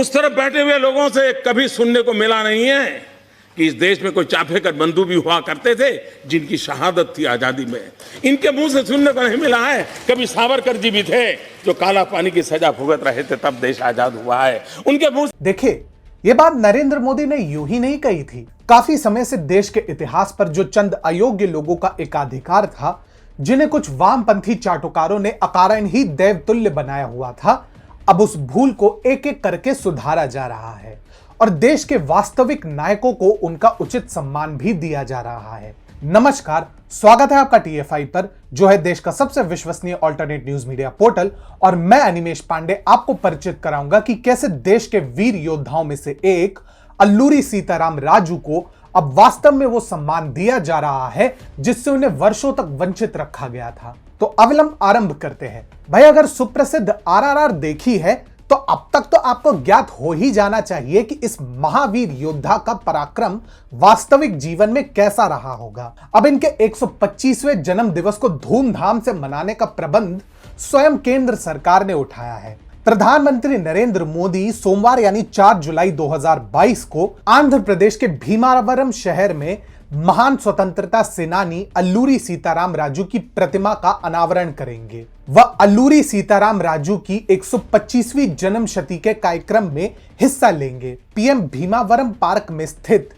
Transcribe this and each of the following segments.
उस तरफ बैठे हुए लोगों से कभी सुनने को मिला नहीं है कि इस देश में कोई चाफेकर बंधु भी हुआ करते थे जिनकी शहादत थी आजादी में। इनके मुंह से सुनने को नहीं मिला है कभी सावरकर जी भी थे जो काला पानी की सजा भुगत रहे थे, तब देश आजाद हुआ है। उनके मुंह देखिए, ये बात नरेंद्र मोदी ने यूं ही नहीं कही थी। काफी समय से देश के इतिहास पर जो चंद अयोग्य लोगों का एकाधिकार था, जिन्हें कुछ वामपंथी चाटुकारों ने अकारण ही देवतुल्य बनाया हुआ था, अब उस भूल को एक एक करके सुधारा जा रहा है और देश के वास्तविक नायकों को उनका उचित सम्मान भी दिया जा रहा है। नमस्कार, स्वागत है आपका TFI पर, जो है देश का सबसे विश्वसनीय अल्टरनेट न्यूज मीडिया पोर्टल। और मैं अनिमेश पांडे आपको परिचित कराऊंगा कि कैसे देश के वीर योद्धाओं में से एक अल्लूरी सीताराम राजू को अब वास्तव में वो सम्मान दिया जा रहा है जिससे उन्हें वर्षों तक वंचित रखा गया था। तो अविलंब आरंभ करते हैं। भाई, अगर सुप्रसिद्ध RRR देखी है तो अब तक तो आपको ज्ञात हो ही जाना चाहिए कि इस महावीर योद्धा का पराक्रम वास्तविक जीवन में कैसा रहा होगा। अब इनके 125वें जन्म दिवस को धूमधाम से मनाने का प्रबंध स्वयं केंद्र सरकार ने उठाया है। प्रधानमंत्री नरेंद्र मोदी सोमवार यानी 4 जुलाई 2022 को आंध्र प्रदेश के भीमावरम शहर में महान स्वतंत्रता सेनानी अल्लूरी सीताराम राजू की प्रतिमा का अनावरण करेंगे। वह अल्लूरी सीताराम राजू की 125वीं जन्म शती के कार्यक्रम में हिस्सा लेंगे। पीएम भीमावरम पार्क में स्थित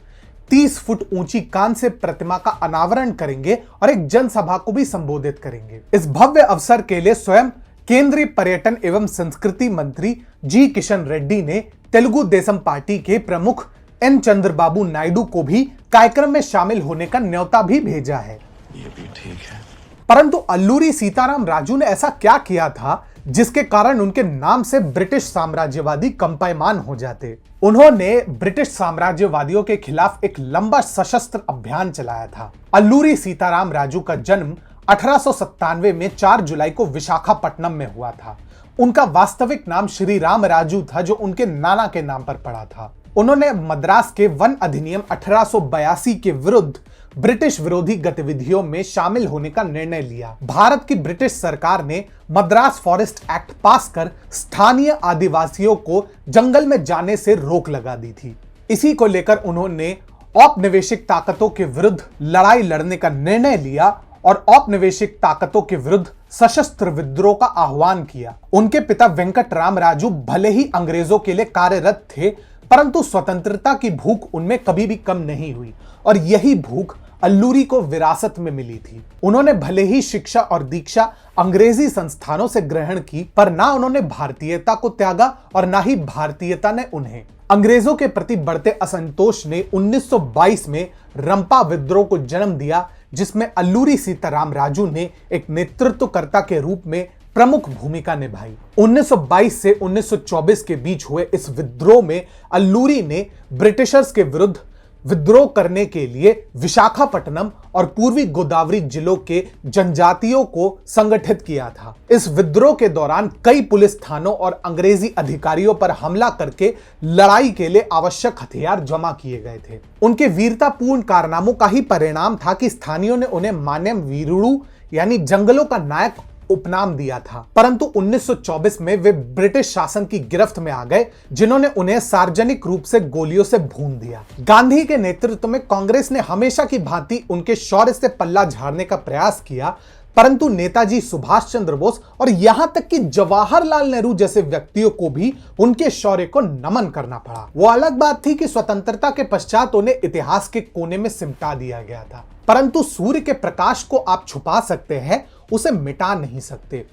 30 फुट ऊंची कांस्य प्रतिमा का अनावरण करेंगे और एक जनसभा को भी संबोधित करेंगे। इस भव्य अवसर के लिए स्वयं केंद्रीय पर्यटन एवं संस्कृति मंत्री जी किशन रेड्डी ने तेलुगु देशम पार्टी के प्रमुख एन चंद्रबाबू नायडू को भी कार्यक्रम में शामिल होने का न्योता भी भेजा है। ये भी ठीक है। परंतु अल्लूरी सीताराम राजू ने ऐसा क्या किया था जिसके कारण उनके नाम से ब्रिटिश साम्राज्यवादी कंपायमान हो जाते। उन्होंने ब्रिटिश साम्राज्यवादियों के खिलाफ एक लंबा सशस्त्र अभियान चलाया था। अल्लूरी सीताराम राजू का जन्म 1897 में 4 जुलाई को विशाखापट्टनम में हुआ था। उनका वास्तविक नाम श्री राम राजू था, जो उनके नाना के नाम पर पड़ा था। उन्होंने मद्रास के वन अधिनियम 1882 के विरुद्ध ब्रिटिश विरोधी गतिविधियों में शामिल होने का निर्णय लिया। भारत की ब्रिटिश सरकार ने मद्रास फॉरेस्ट एक्ट पास कर स्थानीय आदिवासियों को जंगल में जाने से रोक लगा दी थी। इसी को लेकर उन्होंने औपनिवेशिक ताकतों के विरुद्ध लड़ाई लड़ने का निर्णय लिया और औपनिवेशिक ताकतों के विरुद्ध सशस्त्र विद्रोह का आह्वान किया। उनके पिता वेंकट राम राजू भले ही अंग्रेजों के लिए कार्यरत थे, परंतु स्वतंत्रता की भूख उनमें कभी भी कम नहीं हुई और यही भूख अल्लूरी को विरासत में मिली थी। उन्होंने भले ही शिक्षा और दीक्षा अंग्रेजी संस्थानों से ग्रहण की, पर ना उन्होंने भारतीयता को त्यागा और ना ही भारतीयता ने उन्हें। अंग्रेजों के प्रति बढ़ते असंतोष ने 1922 में रंपा विद्रोह को जन्म दिया, जिसमें अल्लूरी सीताराम राजू ने एक नेतृत्वकर्ता के रूप में प्रमुख भूमिका निभाई। 1922 से 1924 के बीच हुए इस विद्रोह में अल्लूरी ने ब्रिटिशर्स के विरुद्ध विद्रोह करने के लिए विशाखापट्टनम और पूर्वी गोदावरी जिलों के जनजातियों को संगठित किया था। इस विद्रोह के दौरान कई पुलिस थानों और अंग्रेजी अधिकारियों पर हमला करके लड़ाई के लिए आवश्यक हथियार जमा किए गए थे। उनके वीरतापूर्ण कारनामों का ही परिणाम था कि स्थानीयों ने उन्हें मान्यम वीरुडू यानी जंगलों का नायक उपनाम दिया था। परंतु 1924 में वे ब्रिटिश शासन की गिरफ्त में आ गए, जिन्होंने उन्हें सार्वजनिक रूप से गोलियों से भून दिया। गांधी के नेतृत्व में कांग्रेस ने हमेशा की भांति उनके शौर्य से पल्ला झाड़ने का प्रयास किया, परंतु नेताजी सुभाष चंद्र बोस और यहां तक कि जवाहरलाल नेहरू जैसे व्यक्तियों को भी उनके शौर्य को नमन करना पड़ा। वो अलग बात थी कि स्वतंत्रता के पश्चात उन्हें इतिहास के कोने में सिमटा दिया गया था, परंतु सूर्य के प्रकाश को आप छुपा सकते हैं, उसे मिटा नहीं सकते।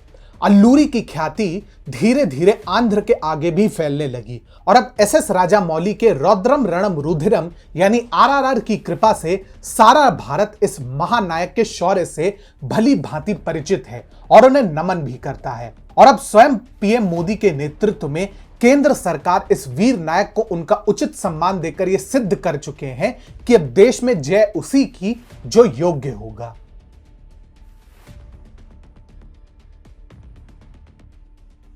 अल्लूरी की ख्याति धीरे धीरे आंध्र के आगे भी फैलने लगी और अब SS राजामौली के रौद्रम रणम रुधिरम यानी RRR की कृपा से सारा भारत इस महानायक के शौर्य से भली भांति परिचित है और उन्हें नमन भी करता है। और अब स्वयं PM मोदी के नेतृत्व में केंद्र सरकार इस वीर नायक को उनका उचित सम्मान देकर यह सिद्ध कर चुके हैं कि अब देश में जय उसी की जो योग्य होगा।